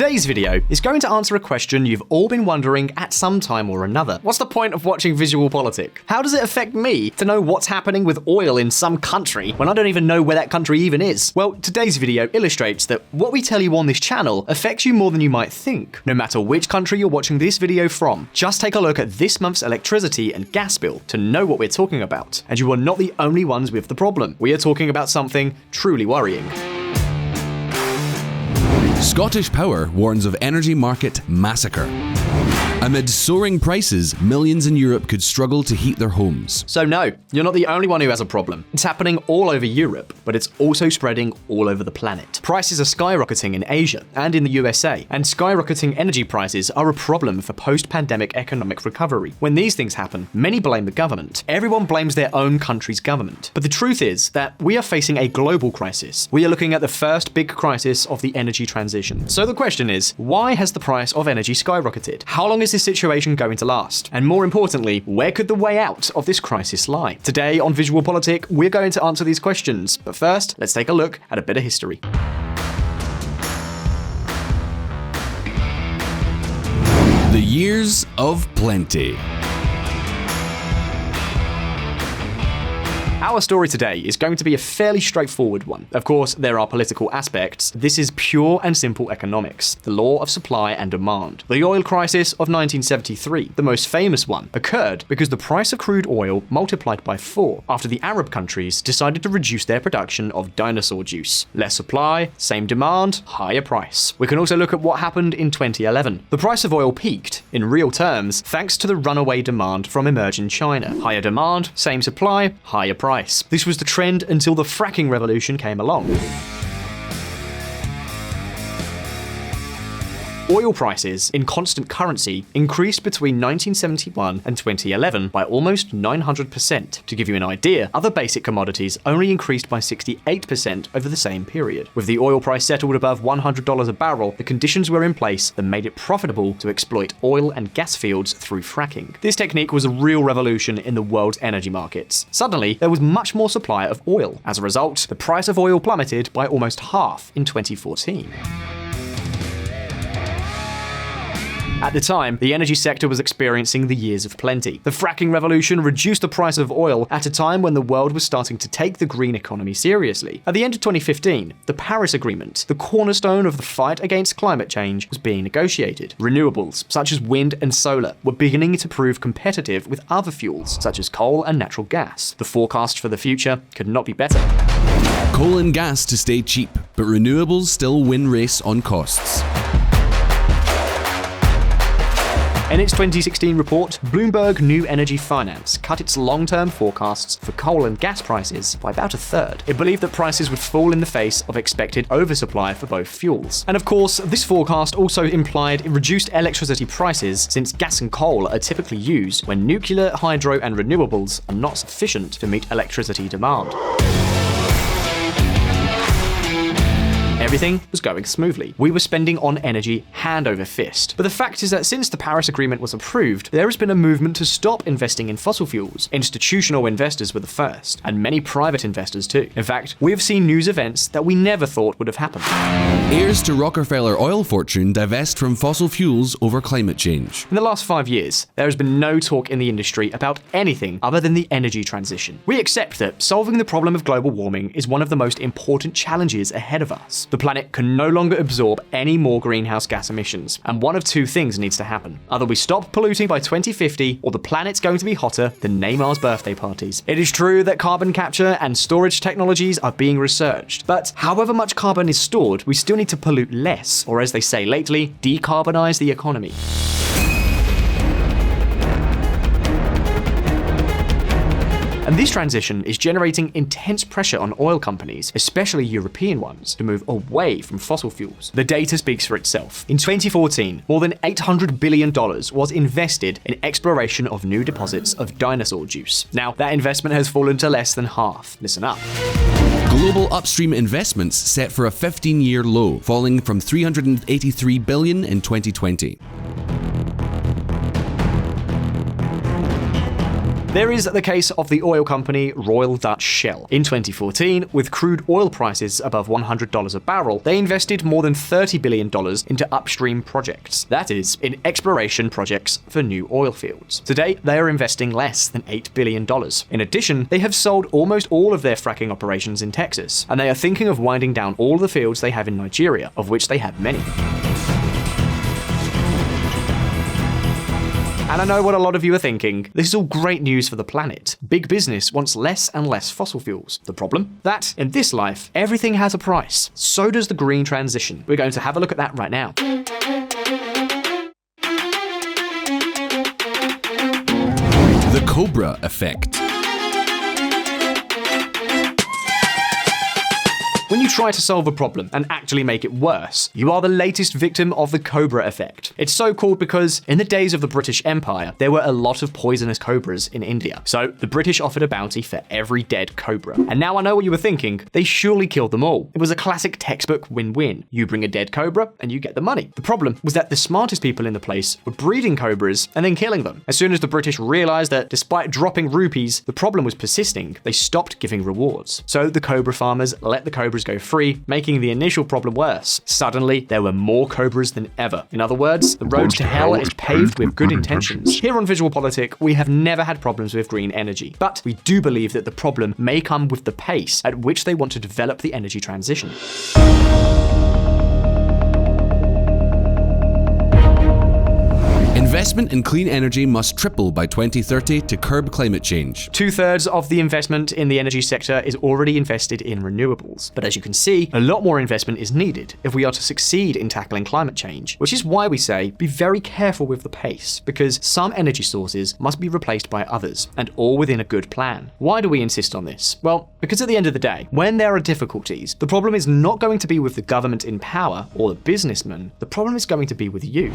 Today's video is going to answer a question you've all been wondering at some time or another. What's the point of watching VisualPolitik? How does it affect me to know what's happening with oil in some country when I don't even know where that country even is? Well, today's video illustrates that what we tell you on this channel affects you more than you might think. No matter which country you're watching this video from, just take a look at this month's electricity and gas bill to know what we're talking about. And you are not the only ones with the problem. We are talking about something truly worrying. Scottish Power warns of energy market massacre. Amid soaring prices, millions in Europe could struggle to heat their homes. So no, you're not the only one who has a problem. It's happening all over Europe, but it's also spreading all over the planet. Prices are skyrocketing in Asia and in the USA, and skyrocketing energy prices are a problem for post-pandemic economic recovery. When these things happen, many blame the government. Everyone blames their own country's government. But the truth is that we are facing a global crisis. We are looking at the first big crisis of the energy transition. So the question is, why has the price of energy skyrocketed? How long is this situation going to last? And more importantly, where could the way out of this crisis lie? Today on VisualPolitik, we're going to answer these questions. But first, let's take a look at a bit of history. The years of plenty. Our story today is going to be a fairly straightforward one. Of course, there are political aspects. This is pure and simple economics, the law of supply and demand. The oil crisis of 1973, the most famous one, occurred because the price of crude oil multiplied by 4 after the Arab countries decided to reduce their production of dinosaur juice. Less supply, same demand, higher price. We can also look at what happened in 2011. The price of oil peaked, in real terms, thanks to the runaway demand from emerging China. Higher demand, same supply, higher price. This was the trend until the fracking revolution came along. Oil prices in constant currency increased between 1971 and 2011 by almost 900%. To give you an idea, other basic commodities only increased by 68% over the same period. With the oil price settled above $100 a barrel, the conditions were in place that made it profitable to exploit oil and gas fields through fracking. This technique was a real revolution in the world's energy markets. Suddenly, there was much more supply of oil. As a result, the price of oil plummeted by almost half in 2014. At the time, the energy sector was experiencing the years of plenty. The fracking revolution reduced the price of oil at a time when the world was starting to take the green economy seriously. At the end of 2015, the Paris Agreement, the cornerstone of the fight against climate change, was being negotiated. Renewables, such as wind and solar, were beginning to prove competitive with other fuels, such as coal and natural gas. The forecast for the future could not be better. Coal and gas to stay cheap, but renewables still win race on costs. In its 2016 report, Bloomberg New Energy Finance cut its long-term forecasts for coal and gas prices by about a third. It believed that prices would fall in the face of expected oversupply for both fuels. And of course, this forecast also implied reduced electricity prices, since gas and coal are typically used when nuclear, hydro, and renewables are not sufficient to meet electricity demand. Everything was going smoothly. We were spending on energy hand over fist. But the fact is that since the Paris Agreement was approved, there has been a movement to stop investing in fossil fuels. Institutional investors were the first, and many private investors too. In fact, we have seen news events that we never thought would have happened. Heirs to Rockefeller oil fortune divest from fossil fuels over climate change. In the last 5 years, there has been no talk in the industry about anything other than the energy transition. We accept that solving the problem of global warming is one of the most important challenges ahead of us. The planet can no longer absorb any more greenhouse gas emissions, and one of two things needs to happen. Either we stop polluting by 2050, or the planet's going to be hotter than Neymar's birthday parties. It is true that carbon capture and storage technologies are being researched, but however much carbon is stored, we still need to pollute less, or as they say lately, decarbonize the economy. And this transition is generating intense pressure on oil companies, especially European ones, to move away from fossil fuels. The data speaks for itself. In 2014, more than $800 billion was invested in exploration of new deposits of dinosaur juice. Now, that investment has fallen to less than half. Listen up. Global upstream investments set for a 15-year low, falling from $383 billion in 2020. There is the case of the oil company Royal Dutch Shell. In 2014, with crude oil prices above $100 a barrel, they invested more than $30 billion into upstream projects. That is, in exploration projects for new oil fields. Today, they are investing less than $8 billion. In addition, they have sold almost all of their fracking operations in Texas, and they are thinking of winding down all the fields they have in Nigeria, of which they have many. And I know what a lot of you are thinking. This is all great news for the planet. Big business wants less and less fossil fuels. The problem? That, in this life, everything has a price. So does the green transition. We're going to have a look at that right now. The COBRA effect. When you try to solve a problem and actually make it worse, you are the latest victim of the COBRA effect. It's so called because in the days of the British Empire, there were a lot of poisonous cobras in India. So the British offered a bounty for every dead cobra. And now I know what you were thinking. They surely killed them all. It was a classic textbook win-win. You bring a dead cobra and you get the money. The problem was that the smartest people in the place were breeding cobras and then killing them. As soon as the British realized that despite dropping rupees, the problem was persisting, they stopped giving rewards. So the cobra farmers let the cobras go free, making the initial problem worse. Suddenly, there were more cobras than ever. In other words, the road to hell is paved with good intentions. Here on VisualPolitik, we have never had problems with green energy, but we do believe that the problem may come with the pace at which they want to develop the energy transition. Investment in clean energy must triple by 2030 to curb climate change. 2/3 of the investment in the energy sector is already invested in renewables. But as you can see, a lot more investment is needed if we are to succeed in tackling climate change, which is why we say be very careful with the pace, because some energy sources must be replaced by others, and all within a good plan. Why do we insist on this? Well, because at the end of the day, when there are difficulties, the problem is not going to be with the government in power or the businessmen, the problem is going to be with you.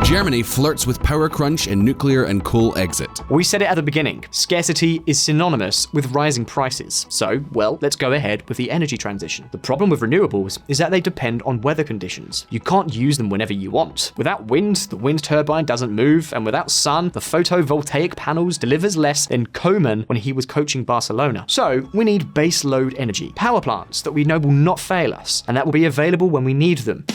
Germany flirts with power crunch and nuclear and coal exit. We said it at the beginning, scarcity is synonymous with rising prices. So, well, let's go ahead with the energy transition. The problem with renewables is that they depend on weather conditions. You can't use them whenever you want. Without wind, the wind turbine doesn't move, and without sun, the photovoltaic panels delivers less than Koeman when he was coaching Barcelona. So, we need base load energy, power plants that we know will not fail us, and that will be available when we need them.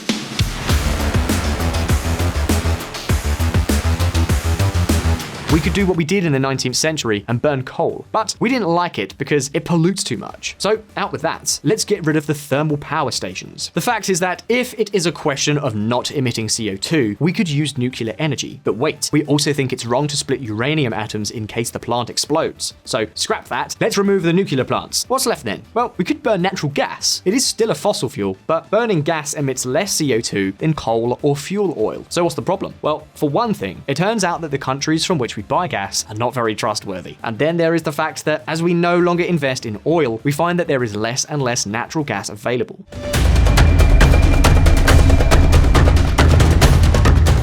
We could do what we did in the 19th century and burn coal, but we didn't like it because it pollutes too much. So out with that, let's get rid of the thermal power stations. The fact is that if it is a question of not emitting CO2, we could use nuclear energy. But wait, we also think it's wrong to split uranium atoms in case the plant explodes. So scrap that, let's remove the nuclear plants. What's left then? Well, we could burn natural gas. It is still a fossil fuel, but burning gas emits less CO2 than coal or fuel oil. So what's the problem? Well, for one thing, it turns out that the countries from which we buy gas are not very trustworthy. And then there is the fact that as we no longer invest in oil, we find that there is less and less natural gas available.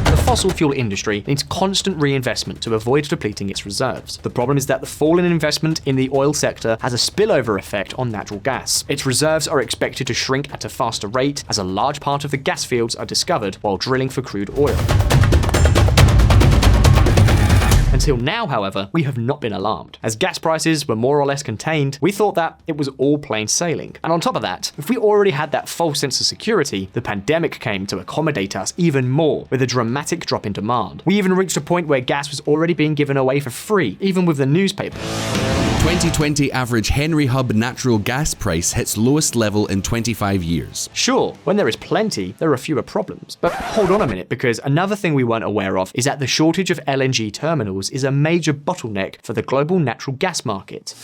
The fossil fuel industry needs constant reinvestment to avoid depleting its reserves. The problem is that the fall in investment in the oil sector has a spillover effect on natural gas. Its reserves are expected to shrink at a faster rate as a large part of the gas fields are discovered while drilling for crude oil. Until now, however, we have not been alarmed. As gas prices were more or less contained, we thought that it was all plain sailing. And on top of that, if we already had that false sense of security, the pandemic came to accommodate us even more with a dramatic drop in demand. We even reached a point where gas was already being given away for free, even with the newspaper. 2020 average Henry Hub natural gas price hits lowest level in 25 years. Sure, when there is plenty, there are fewer problems. But hold on a minute, because another thing we weren't aware of is that the shortage of LNG terminals is a major bottleneck for the global natural gas market.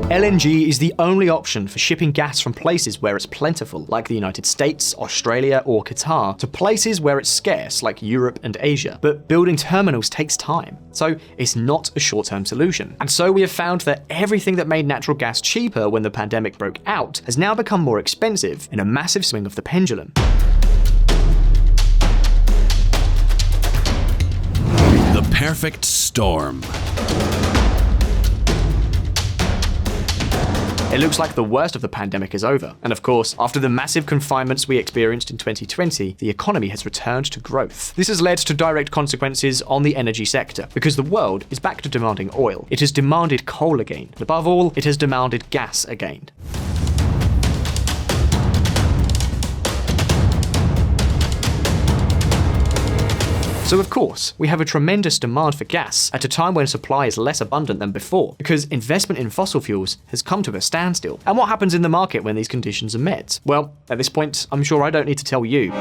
LNG is the only option for shipping gas from places where it's plentiful, like the United States, Australia, or Qatar, to places where it's scarce, like Europe and Asia. But building terminals takes time, so it's not a short-term solution. And so we have found that everything that made natural gas cheaper when the pandemic broke out has now become more expensive in a massive swing of the pendulum. The perfect storm. It looks like the worst of the pandemic is over, and of course, after the massive confinements we experienced in 2020, the economy has returned to growth. This has led to direct consequences on the energy sector, because the world is back to demanding oil. It has demanded coal again. Above all, it has demanded gas again. So of course, we have a tremendous demand for gas at a time when supply is less abundant than before, because investment in fossil fuels has come to a standstill. And what happens in the market when these conditions are met? Well, at this point, I'm sure I don't need to tell you.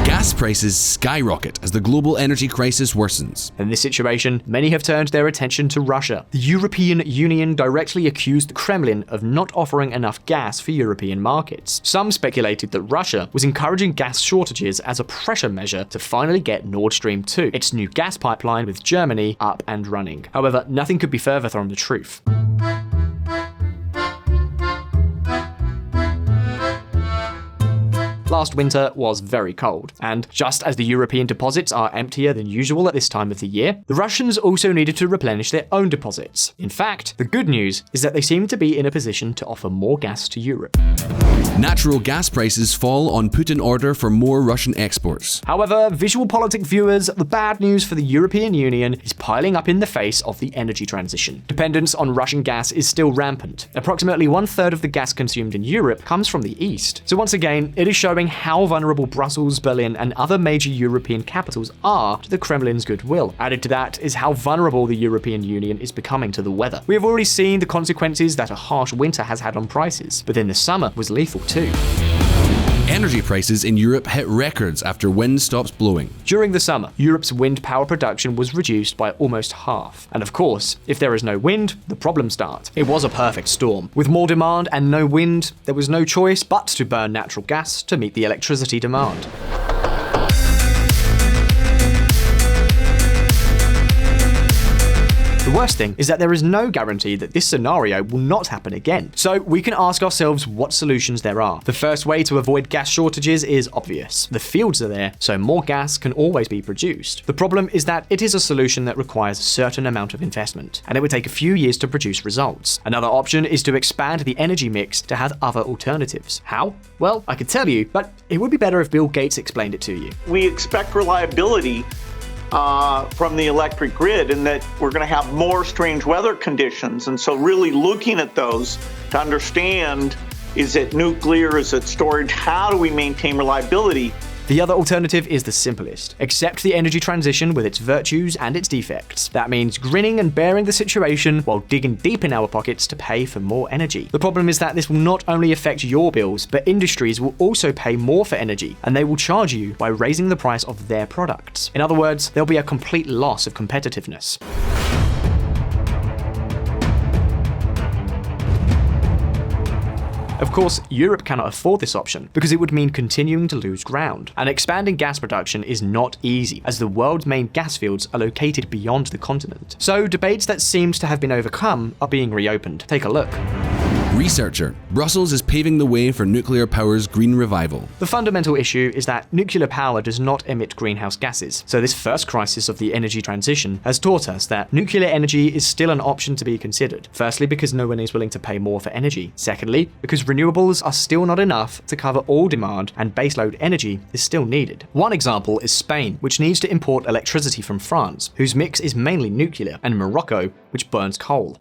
Gas prices skyrocket as the global energy crisis worsens. In this situation, many have turned their attention to Russia. The European Union directly accused the Kremlin of not offering enough gas for European markets. Some speculated that Russia was encouraging gas shortages as a pressure measure to finally get Nord Stream 2, its new gas pipeline with Germany, up and running. However, nothing could be further from the truth. Last winter was very cold, and just as the European deposits are emptier than usual at this time of the year, the Russians also needed to replenish their own deposits. In fact, the good news is that they seem to be in a position to offer more gas to Europe. Natural gas prices fall on Putin order for more Russian exports. However, VisualPolitik viewers, the bad news for the European Union is piling up in the face of the energy transition. Dependence on Russian gas is still rampant. Approximately 1/3 of the gas consumed in Europe comes from the east. So once again, it is showing how vulnerable Brussels, Berlin, and other major European capitals are to the Kremlin's goodwill. Added to that is how vulnerable the European Union is becoming to the weather. We have already seen the consequences that a harsh winter has had on prices, but then the summer was lethal too. Energy prices in Europe hit records after wind stops blowing. During the summer, Europe's wind power production was reduced by almost half. And of course, if there is no wind, the problems start. It was a perfect storm. With more demand and no wind, there was no choice but to burn natural gas to meet the electricity demand. The worst thing is that there is no guarantee that this scenario will not happen again. So we can ask ourselves what solutions there are. The first way to avoid gas shortages is obvious. The fields are there, so more gas can always be produced. The problem is that it is a solution that requires a certain amount of investment, and it would take a few years to produce results. Another option is to expand the energy mix to have other alternatives. How? Well, I could tell you, but it would be better if Bill Gates explained it to you. We expect reliability from the electric grid, and that we're going to have more strange weather conditions. And so really looking at those to understand, is it nuclear, is it storage, how do we maintain reliability? The other alternative is the simplest. Accept the energy transition with its virtues and its defects. That means grinning and bearing the situation while digging deep in our pockets to pay for more energy. The problem is that this will not only affect your bills, but industries will also pay more for energy, and they will charge you by raising the price of their products. In other words, there'll be a complete loss of competitiveness. Of course, Europe cannot afford this option because it would mean continuing to lose ground. And expanding gas production is not easy, as the world's main gas fields are located beyond the continent. So debates that seemed to have been overcome are being reopened. Take a look. Researcher: Brussels is paving the way for nuclear power's green revival. The fundamental issue is that nuclear power does not emit greenhouse gases. So this first crisis of the energy transition has taught us that nuclear energy is still an option to be considered. Firstly, because no one is willing to pay more for energy. Secondly, because renewables are still not enough to cover all demand, and baseload energy is still needed. One example is Spain, which needs to import electricity from France, whose mix is mainly nuclear, and Morocco, which burns coal.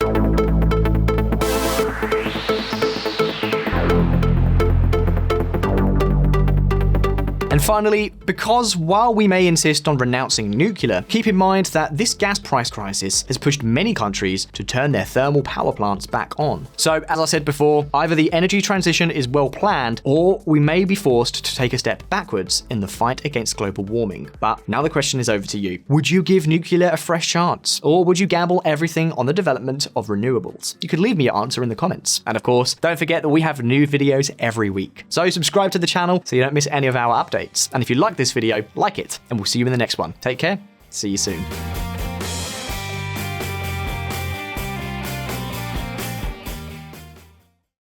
And finally, because while we may insist on renouncing nuclear, keep in mind that this gas price crisis has pushed many countries to turn their thermal power plants back on. So, as I said before, either the energy transition is well planned, or we may be forced to take a step backwards in the fight against global warming. But now the question is over to you. Would you give nuclear a fresh chance? Or would you gamble everything on the development of renewables? You could leave me your answer in the comments. And of course, don't forget that we have new videos every week. So subscribe to the channel so you don't miss any of our updates. And if you like this video, like it, and we'll see you in the next one. Take care. See you soon.